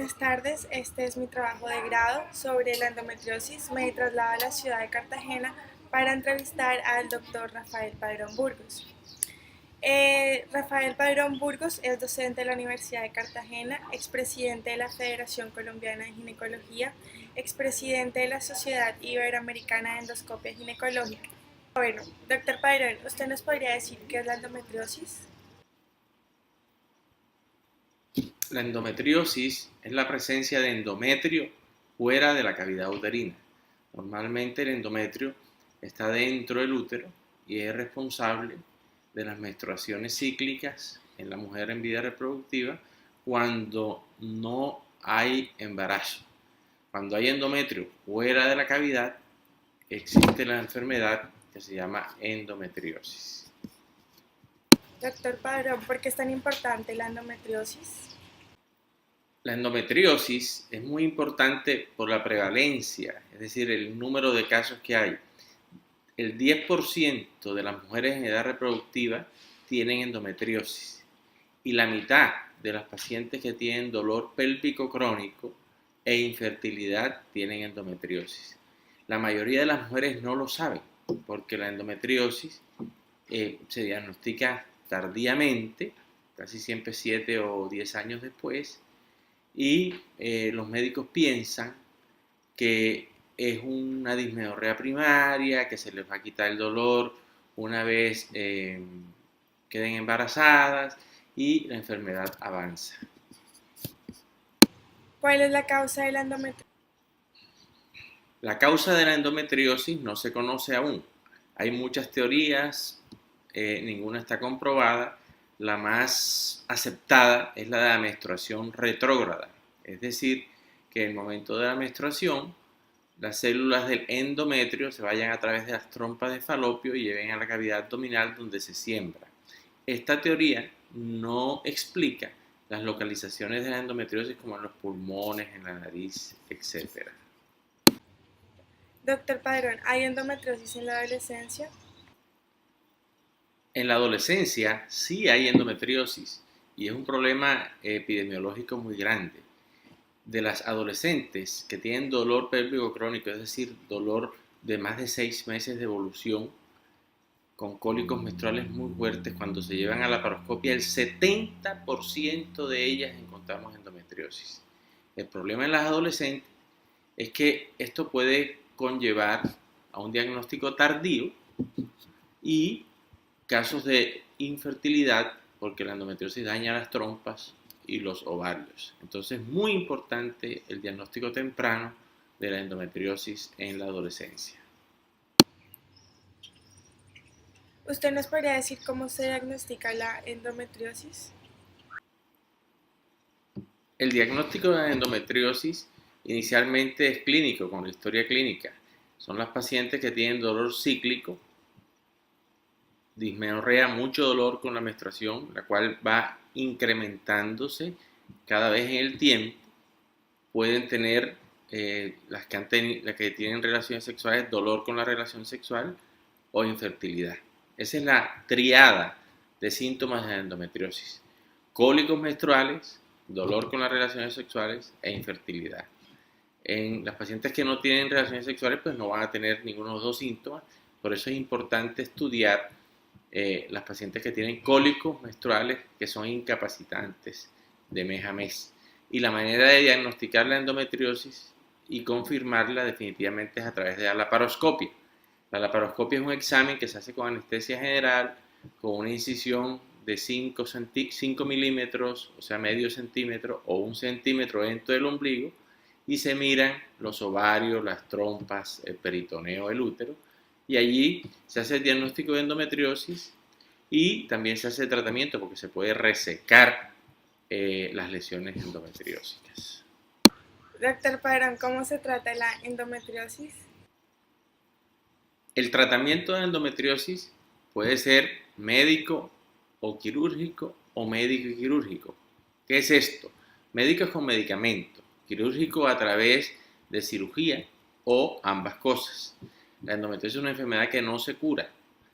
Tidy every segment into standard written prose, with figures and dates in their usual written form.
Buenas tardes, este es mi trabajo de grado sobre la endometriosis. Me traslado a la ciudad de Cartagena para entrevistar al doctor Rafael Padrón Burgos. Rafael Padrón Burgos es docente de la Universidad de Cartagena, expresidente de la Federación Colombiana de Ginecología, expresidente de la Sociedad Iberoamericana de Endoscopia Ginecológica. Bueno, doctor Padrón, ¿usted nos podría decir qué es la endometriosis? La endometriosis es la presencia de endometrio fuera de la cavidad uterina. Normalmente el endometrio está dentro del útero y es responsable de las menstruaciones cíclicas en la mujer en vida reproductiva cuando no hay embarazo. Cuando hay endometrio fuera de la cavidad, existe la enfermedad que se llama endometriosis. Doctor Padrón, ¿por qué es tan importante la endometriosis? La endometriosis es muy importante por la prevalencia, es decir, el número de casos que hay. El 10% de las mujeres en edad reproductiva tienen endometriosis y la mitad de las pacientes que tienen dolor pélvico crónico e infertilidad tienen endometriosis. La mayoría de las mujeres no lo saben porque la endometriosis se diagnostica tardíamente, casi siempre 7 o 10 años después, y los médicos piensan que es una dismenorrea primaria, que se les va a quitar el dolor una vez queden embarazadas y la enfermedad avanza. ¿Cuál es la causa de la endometriosis? La causa de la endometriosis no se conoce aún. Hay muchas teorías, ninguna está comprobada. La más aceptada es la de la menstruación retrógrada, es decir, que en el momento de la menstruación las células del endometrio se vayan a través de las trompas de falopio y lleguen a la cavidad abdominal donde se siembra. Esta teoría no explica las localizaciones de la endometriosis como en los pulmones, en la nariz, etc. Doctor Padrón, ¿hay endometriosis en la adolescencia? En la adolescencia sí hay endometriosis y es un problema epidemiológico muy grande. De las adolescentes que tienen dolor pélvico crónico, es decir, dolor de más de 6 meses de evolución, con cólicos menstruales muy fuertes, cuando se llevan a la laparoscopia, el 70% de ellas encontramos endometriosis. El problema en las adolescentes es que esto puede conllevar a un diagnóstico tardío y casos de infertilidad, porque la endometriosis daña las trompas y los ovarios. Entonces es muy importante el diagnóstico temprano de la endometriosis en la adolescencia. ¿Usted nos podría decir cómo se diagnostica la endometriosis? El diagnóstico de la endometriosis inicialmente es clínico, con la historia clínica. Son las pacientes que tienen dolor cíclico, dismenorrea, mucho dolor con la menstruación, la cual va incrementándose cada vez en el tiempo. Pueden tener las que tienen relaciones sexuales, dolor con la relación sexual o infertilidad. Esa es la triada de síntomas de la endometriosis: cólicos menstruales, dolor con las relaciones sexuales e infertilidad. En las pacientes que no tienen relaciones sexuales, pues no van a tener ninguno de los dos síntomas. Por eso es importante estudiar las pacientes que tienen cólicos menstruales, que son incapacitantes de mes a mes. Y la manera de diagnosticar la endometriosis y confirmarla definitivamente es a través de la laparoscopia. La laparoscopia es un examen que se hace con anestesia general, con una incisión de 5 milímetros, o sea, medio centímetro o 1 centímetro dentro del ombligo, y se miran los ovarios, las trompas, el peritoneo, el útero, y allí se hace el diagnóstico de endometriosis y también se hace el tratamiento porque se puede resecar las lesiones endometriósicas. Doctor Padrón, ¿cómo se trata la endometriosis? El tratamiento de endometriosis puede ser médico o quirúrgico o médico y quirúrgico. ¿Qué es esto? Médico es con medicamento, quirúrgico a través de cirugía o ambas cosas. La endometriosis es una enfermedad que no se cura,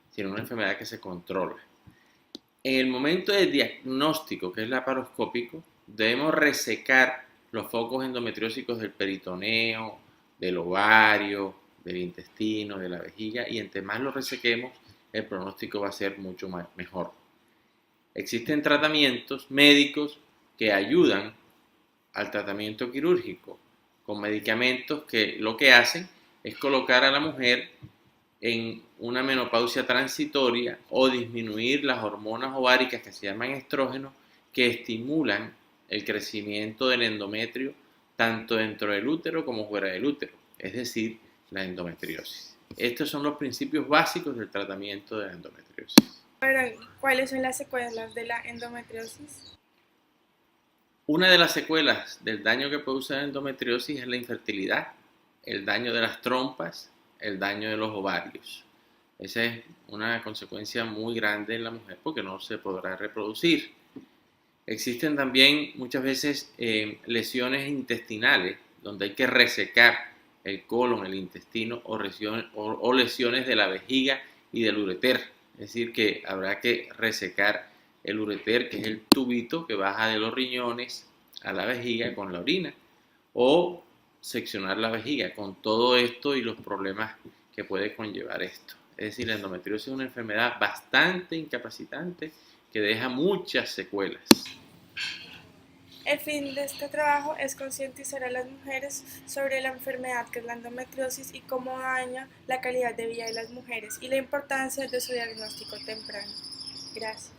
sino una enfermedad que se controla. En el momento del diagnóstico, que es laparoscópico, debemos resecar los focos endometriósicos del peritoneo, del ovario, del intestino, de la vejiga, y entre más lo resequemos, el pronóstico va a ser mucho mejor. Existen tratamientos médicos que ayudan al tratamiento quirúrgico, con medicamentos que lo que hacen es colocar a la mujer en una menopausia transitoria o disminuir las hormonas ováricas que se llaman estrógenos, que estimulan el crecimiento del endometrio tanto dentro del útero como fuera del útero, es decir, la endometriosis. Estos son los principios básicos del tratamiento de la endometriosis. Ahora, ¿cuáles son las secuelas de la endometriosis? Una de las secuelas del daño que produce la endometriosis es la infertilidad, el daño de las trompas, el daño de los ovarios. Esa es una consecuencia muy grande en la mujer porque no se podrá reproducir. Existen también muchas veces lesiones intestinales donde hay que resecar el colon, el intestino o lesiones de la vejiga y del ureter. Es decir, que habrá que resecar el ureter, que es el tubito que baja de los riñones a la vejiga con la orina, o seccionar la vejiga con todo esto y los problemas que puede conllevar esto. Es decir, la endometriosis es una enfermedad bastante incapacitante que deja muchas secuelas. El fin de este trabajo es concientizar a las mujeres sobre la enfermedad que es la endometriosis y cómo daña la calidad de vida de las mujeres y la importancia de su diagnóstico temprano. Gracias.